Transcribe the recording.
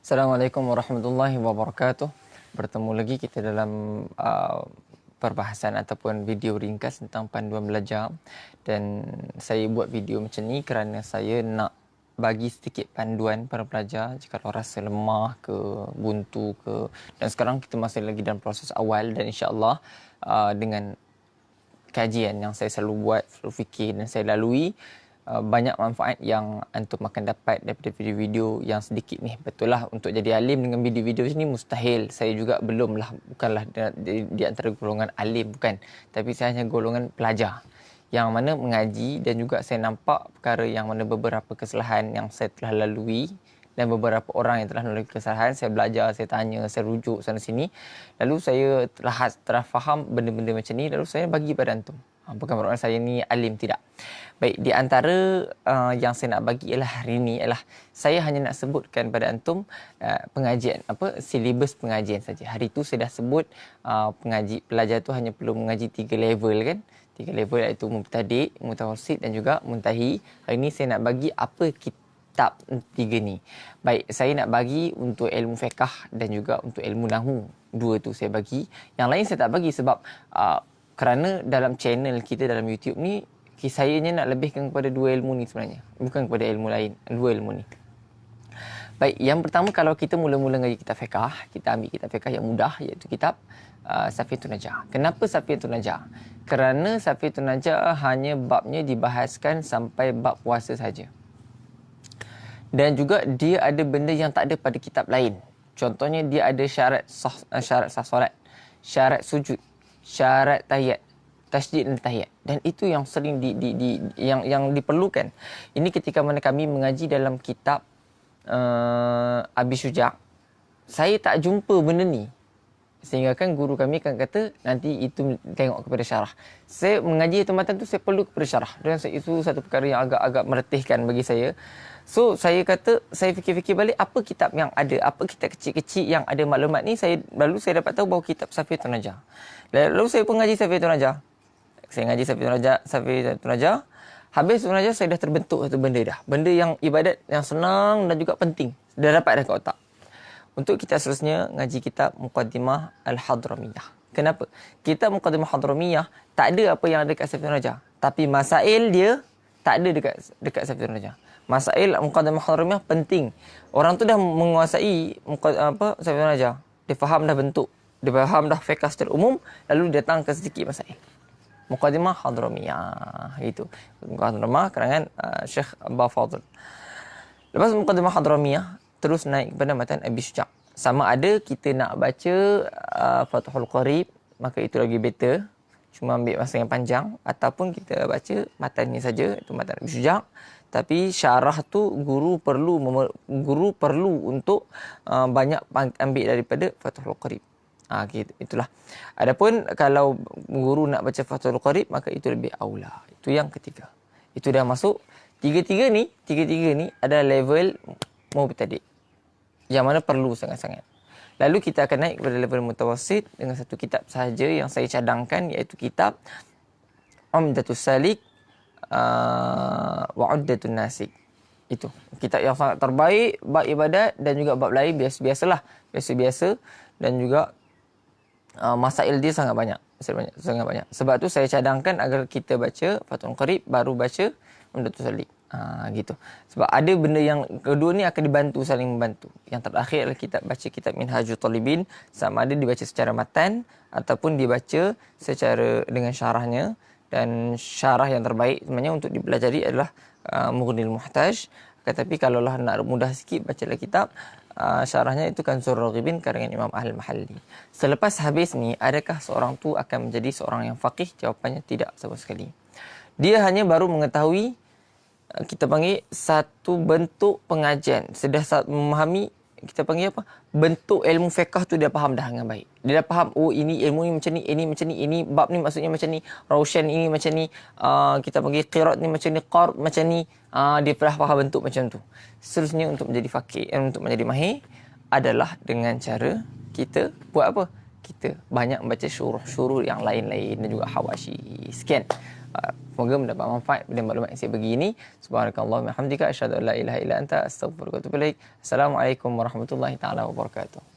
Assalamualaikum warahmatullahi wabarakatuh. Bertemu lagi kita dalam perbahasan ataupun video ringkas tentang panduan belajar. Dan saya buat video macam ni kerana saya nak bagi sedikit panduan para pelajar jika rasa lemah ke, buntu ke. Dan sekarang kita masih lagi dalam proses awal dan insya-Allah dengan kajian yang saya selalu buat, selalu fikir dan saya lalui, banyak manfaat yang antum akan dapat daripada video-video yang sedikit ni. Betul lah, untuk jadi alim dengan video-video ni mustahil. Saya juga belumlah, bukanlah di antara golongan alim, bukan. Tapi saya hanya golongan pelajar yang mana mengaji dan juga saya nampak perkara yang mana beberapa kesalahan yang saya telah lalui dan beberapa orang yang telah melalui kesalahan. Saya belajar, saya tanya, saya rujuk sana sini. Lalu saya telah faham benda-benda macam ni, lalu saya bagi pada antum. Bukan bermakna saya ni alim, tidak. Baik, di antara yang saya nak bagi ialah hari ini ialah saya hanya nak sebutkan pada antum pengajian, silibus pengajian saja. Hari itu saya dah sebut pelajar tu hanya perlu mengaji 3 level kan. 3 level iaitu mubtadi', mutawassit dan juga muntahi. Hari ini saya nak bagi apa kitab 3 ni. Baik, saya nak bagi untuk ilmu fiqh dan juga untuk ilmu nahwu. 2 tu saya bagi. Yang lain saya tak bagi sebab kerana dalam channel kita dalam YouTube ni, saya nak lebihkan kepada 2 ilmu ni sebenarnya. Bukan kepada ilmu lain, 2 ilmu ni. Baik, yang pertama kalau kita mula-mula ngaji kitab fiqh, kita ambil kitab fiqh yang mudah iaitu kitab Safiyyatun Najah. Kenapa Safiyyatun Najah? Kerana Safiyyatun Najah hanya babnya dibahaskan sampai bab puasa saja. Dan juga dia ada benda yang tak ada pada kitab lain. Contohnya dia ada syarat sah solat, syarat sujud, syarat tahiyat, tasydid dan tahiyat. Dan itu yang sering yang diperlukan. Ini ketika mana kami mengaji dalam kitab Abi Syuja', saya tak jumpa benda ni. Sehingga kan guru kami akan kata nanti itu tengok kepada syarah. Saya mengaji tempatan tu saya perlu kepada syarah. Dan itu satu perkara yang agak meretihkan bagi saya. So saya kata, saya fikir-fikir balik apa kitab yang ada, apa kitab kecil-kecil yang ada maklumat ni. Lalu saya dapat tahu bahawa kitab Safiyyatun Najah. Lalu saya pun ngaji Safiyyatun Najah. Saya ngaji Safiyyatun Najah. Habis Safiyyatun Najah saya dah terbentuk satu benda dah. Benda yang ibadat yang senang dan juga penting. Dah dapat dah kat otak. Untuk kita seterusnya ngaji kitab Muqaddimah Al-Hadramiyah. Kenapa? Kitab Muqaddimah Al-Hadramiyah tak ada apa yang ada dekat Safiyyatun Najah. Tapi masail dia tak ada dekat Safiyyatun Najah. Masail Muqaddimah Al-Hadramiyah penting. Orang tu dah menguasai Safiyyatun Najah. Dia faham dah bentuk. Dia faham dah fiqh secara umum, lalu datang ke sedikit masail. Muqaddimah Hadramiyah, itu. Muqaddimah karangan Syekh Abba Fadl. Lepas Muqaddimah Hadramiyah, terus naik kepada matan Abi Syuja'. Sama ada kita nak baca Fathul Qarib, maka itu lagi better. Cuma ambil masa yang panjang. Ataupun kita baca matan ni saja, itu matan Abi Syuja'. Tapi syarah tu guru perlu untuk banyak ambil daripada Fathul Qarib. Gitu, itulah. Adapun kalau guru nak baca Fathul Qarib, maka itu lebih aula. Itu yang ketiga. Itu dah masuk. Tiga-tiga ni ada level mubtadi', yang mana perlu sangat-sangat. Lalu kita akan naik kepada level mutawassit dengan satu kitab sahaja yang saya cadangkan, iaitu kitab Umdatus Salik wa Uddatun Nasik. Itu kitab yang sangat terbaik, bab ibadat dan juga bab lain biasa-biasalah. Biasa-biasa dan juga masail dia sangat banyak. Sebab tu saya cadangkan agar kita baca Fathul Qarib baru baca Umdatus Salik. Gitu. Sebab ada benda yang kedua ni akan dibantu, saling membantu. Yang terakhir adalah kita baca kitab Minhajul Talibin, sama ada dibaca secara matan ataupun dibaca secara dengan syarahnya. Dan syarah yang terbaik sebenarnya untuk dipelajari adalah Mughnil Muhtaj. Tetapi kalau lah nak mudah sikit, bacalah kitab syarahnya itu Kanzur Raghibin karangan Imam Al-Mahalli. Selepas habis ni, adakah seorang tu akan menjadi seorang yang faqih? Jawapannya tidak sama sekali. Dia hanya baru mengetahui, kita panggil satu bentuk pengajian. Sudah memahami, kita panggil apa? Bentuk ilmu fiqh tu dia faham dah dengan baik. Dia dah faham, oh ini ilmu ni macam ni, ini macam ni, ini bab ni maksudnya macam ni, rausyan ini macam ni, kita panggil qirat ni macam ni, qarb macam ni. Dia dah faham bentuk macam tu. Seterusnya untuk menjadi faqih, untuk menjadi mahir adalah dengan cara kita buat apa? Kita banyak membaca syuruh-syuruh yang lain-lain dan juga hawashi. Sekian. Semoga mendapat manfaat dari maklumat yang saya bagi ini. Subhanakallahumma hamdika asyhadu an la ilaha illa anta astaghfiruka wa atubu ilaik. Assalamualaikum warahmatullahi taala wabarakatuh.